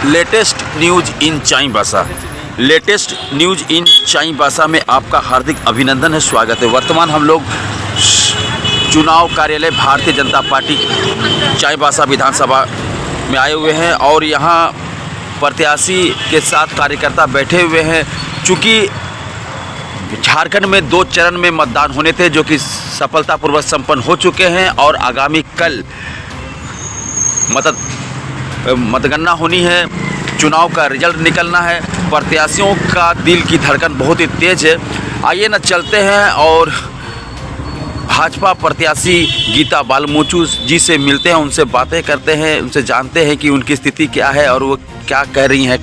Latest news in Chaibasa. Latest news in Chaibasa में आपका हार्दिक अभिनंदन है, स्वागत है। वर्तमान हम लोग चुनाव कार्यालय भारतीय जनता पार्टी चाईबासा विधानसभा में आए हुए हैं और यहाँ प्रत्याशी के साथ कार्यकर्ता बैठे हुए हैं। चूँकि झारखंड में 2 चरण में मतदान होने थे जो कि सफलतापूर्वक संपन्न हो चुके हैं और आगामी कल मतगणना होनी है, चुनाव का रिजल्ट निकलना है। प्रत्याशियों का दिल की धड़कन बहुत ही तेज़ है। आइए ना चलते हैं और भाजपा प्रत्याशी गीता बालमुचु जी से मिलते हैं, उनसे बातें करते हैं, उनसे जानते हैं कि उनकी स्थिति क्या है और वो क्या कह रही हैं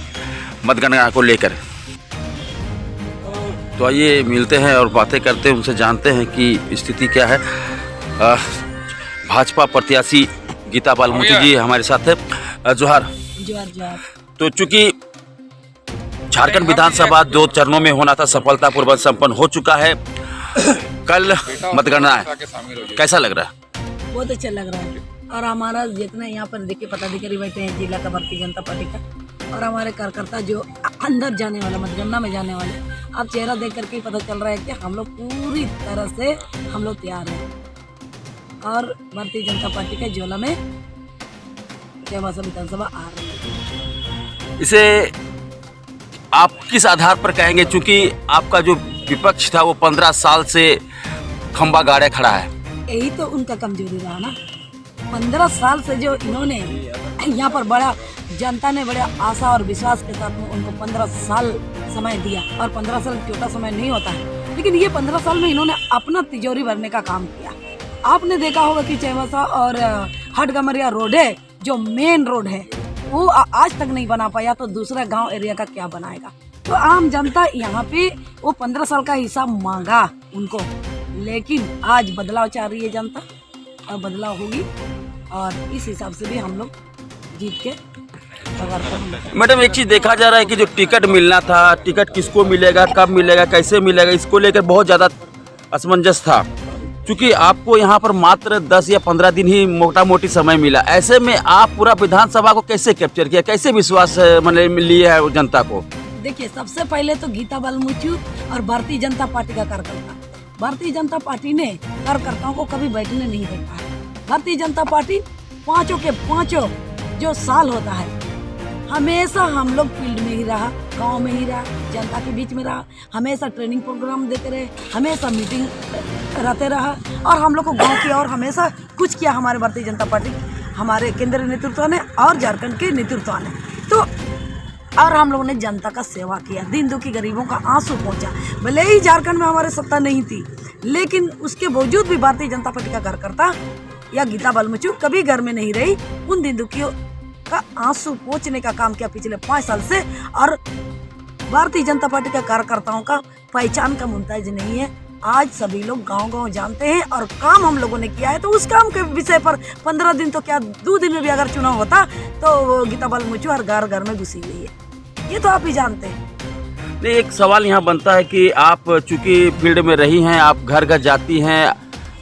मतगणना को लेकर। तो आइए मिलते हैं और बातें करते हैं, उनसे जानते हैं कि स्थिति क्या है। भाजपा प्रत्याशी गीता बालमुचु जी हमारे साथ है। जोहार। तो चूंकि झारखंड विधानसभा 2 चरणों में होना था, सफलतापूर्वक संपन्न हो चुका है। कल मतगणना है, कैसा लग रहा है? बहुत अच्छा लग रहा है। और हमारा जितना यहाँ पर देखिए पदाधिकारी बैठे हैं जिला का भारतीय जनता पार्टी का, और हमारे कार्यकर्ता जो अंदर जाने वाला मतगणना में जाने वाले, आप चेहरा देख करके पता चल रहा है कि हम लोग पूरी तरह से हम लोग तैयार हैं। और भारतीय जनता पार्टी के जोला में चाईबासा विधानसभा आ रही है। इसे आप किस आधार पर कहेंगे, चूंकि आपका जो विपक्ष था वो 15 साल से खंबा गाड़े खड़ा है? यही तो उनका कमजोरी रहा ना। 15 साल से जो इन्होंने यहाँ पर बड़ा जनता ने बड़े आशा और विश्वास के साथ में उनको 15 साल समय दिया, और 15 साल छोटा समय नहीं होता है, लेकिन ये 15 साल में इन्होंने अपना तिजोरी भरने का काम किया। आपने देखा होगा कि चाईबासा और हटगमरिया रोड है, जो मेन रोड है, वो आज तक नहीं बना पाया, तो दूसरा गांव एरिया का क्या बनाएगा। तो आम जनता यहाँ पे वो 15 साल का हिसाब मांगा उनको, लेकिन आज बदलाव चाह रही है जनता और बदलाव होगी, और इस हिसाब से भी हम लोग जीत के मैडम, एक चीज़ देखा जा रहा है कि जो टिकट मिलना था, टिकट किसको मिलेगा, कब मिलेगा, कैसे मिलेगा, इसको लेकर बहुत ज़्यादा असमंजस था। क्योंकि आपको यहाँ पर मात्र 10 या 15 दिन ही मोटा मोटी समय मिला, ऐसे में आप पूरा विधानसभा को कैसे कैप्चर किया, कैसे विश्वास मतलब लिए है जनता को? देखिए, सबसे पहले तो गीता बालमुचु और भारतीय जनता पार्टी का कार्यकर्ता, भारतीय जनता पार्टी ने कार्यकर्ताओं को कभी बैठने नहीं देखा है। भारतीय जनता पार्टी 5 के 5 जो साल होता है, हमेशा हम लोग फील्ड में ही रहा, गांव में ही रहा, जनता के बीच में रहा, हमेशा ट्रेनिंग प्रोग्राम देते रहे, हमेशा मीटिंग रहते रहा, और हम लोग को गांव की और हमेशा कुछ किया हमारे भारतीय जनता पार्टी, हमारे केंद्रीय नेतृत्व ने और झारखंड के नेतृत्व ने। तो और हम लोगों ने जनता का सेवा किया, दीन दुखी गरीबों का आंसू पहुंचा। भले ही झारखंड में हमारे सत्ता नहीं थी, लेकिन उसके बावजूद भी भारतीय जनता पार्टी का कार्यकर्ता या गीता बालमुचु कभी घर में नहीं रही, उन दीन दुखियों का आंसू पोंछने का काम किया पिछले 5 साल से। और भारतीय जनता पार्टी के कार्यकर्ताओं का पहचान का मुमताज नहीं है, आज सभी लोग गांव-गांव जानते हैं, और काम हम लोगों ने किया है। तो उस काम के विषय पर 15 दिन तो क्या 2 दिन में भी अगर चुनाव होता तो गीता बालमुचु हर घर में घुसी हुई है, ये तो आप ही जानते हैं। नहीं, एक सवाल यहाँ बनता है कि आप चूंकि फील्ड में रही हैं, आप घर घर जाती हैं,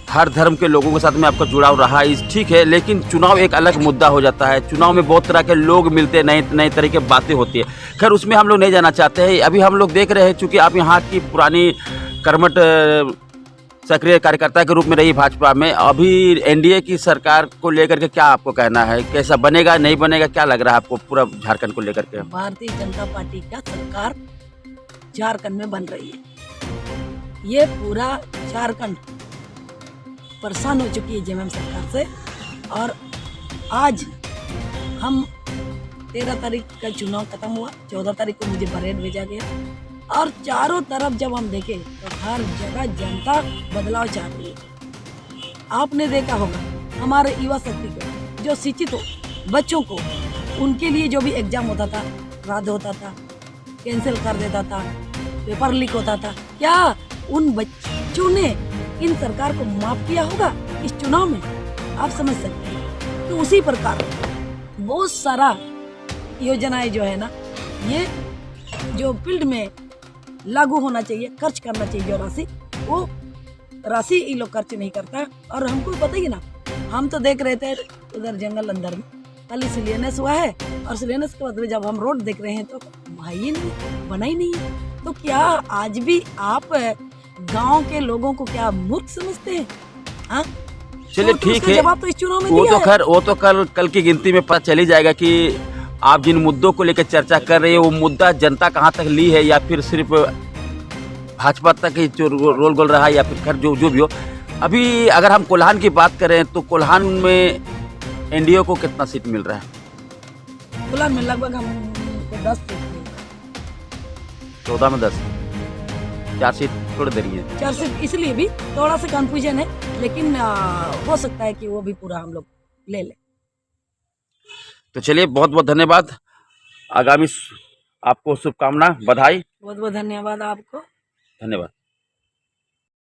हर धर्म के लोगों के साथ में आपका जुड़ाव रहा है, ठीक है, लेकिन चुनाव एक अलग मुद्दा हो जाता है। चुनाव में बहुत तरह के लोग मिलते हैं, नई तरह की बातें होती है। खैर, उसमें हम लोग नहीं जाना चाहते हैं। अभी हम लोग देख रहे हैं, चूँकि आप यहाँ की पुरानी कर्मठ सक्रिय कार्यकर्ता के रूप में रही भाजपा में, अभी एनडीए की सरकार को लेकर के क्या आपको कहना है, कैसा बनेगा, नहीं बनेगा, क्या लग रहा है आपको पूरा झारखंड को लेकर के? भारतीय जनता पार्टी का सरकार झारखंड में बन रही है, ये पूरा झारखंड परेशान हो चुकी है जेएमएम सरकार से। और आज हम 13 तारीख का चुनाव खत्म हुआ, 14 तारीख को मुझे परेड भेजा गया, और चारों तरफ जब हम देखें तो हर जगह जनता बदलाव चाह रही है। आपने देखा होगा हमारे युवा शक्ति को, जो शिक्षित हो बच्चों को, उनके लिए जो भी एग्जाम होता था, रद्द होता था, कैंसिल कर देता था, पेपर लीक होता था, क्या उन बच्चों ने इन सरकार को माफ किया होगा इस चुनाव में? आप समझ सकते हैं। तो उसी प्रकार बहुत सारा योजनाएं जो है ना, ये जो फील्ड में लागू होना चाहिए, खर्च करना चाहिए जो राशि, वो राशि ये लोग खर्च नहीं करता। और हमको पता ही ना, हम तो देख रहे थे उधर जंगल अंदर में खाली सिलियनेस हुआ है, और सिलियनेस के बाद में जब हम रोड देख रहे हैं तो है ही नहीं, बना ही नहीं है। तो क्या आज भी आप गांव के लोगों को क्या मूर्ख समझते हैं? हाँ, चलिए तो ठीक उसका है, जवाब तो इस चुनाव में वो दिया तो है। खैर वो तो कल की गिनती में पता चल ही जाएगा कि आप जिन मुद्दों को लेकर चर्चा कर रहे हैं वो मुद्दा जनता कहाँ तक ली है, या फिर सिर्फ भाजपा तक ही जो रोल गोल रहा है, या फिर खैर जो भी हो। अभी अगर हम कोल्हान की बात करें तो कोल्हान में एनडीए को कितना सीट मिल रहा है? कोल्हान में लगभग हमको 10 सीट मिली। 14 में 10, 4 सीट छोड़ दे रही है। 4 सीट इसलिए भी थोड़ा सा कंफ्यूजन है, लेकिन हो सकता है कि वो भी पूरा हम लोग ले लें। तो चलिए, बहुत बहुत धन्यवाद, आगामी आपको शुभकामना, बधाई, बहुत बहुत धन्यवाद आपको। धन्यवाद।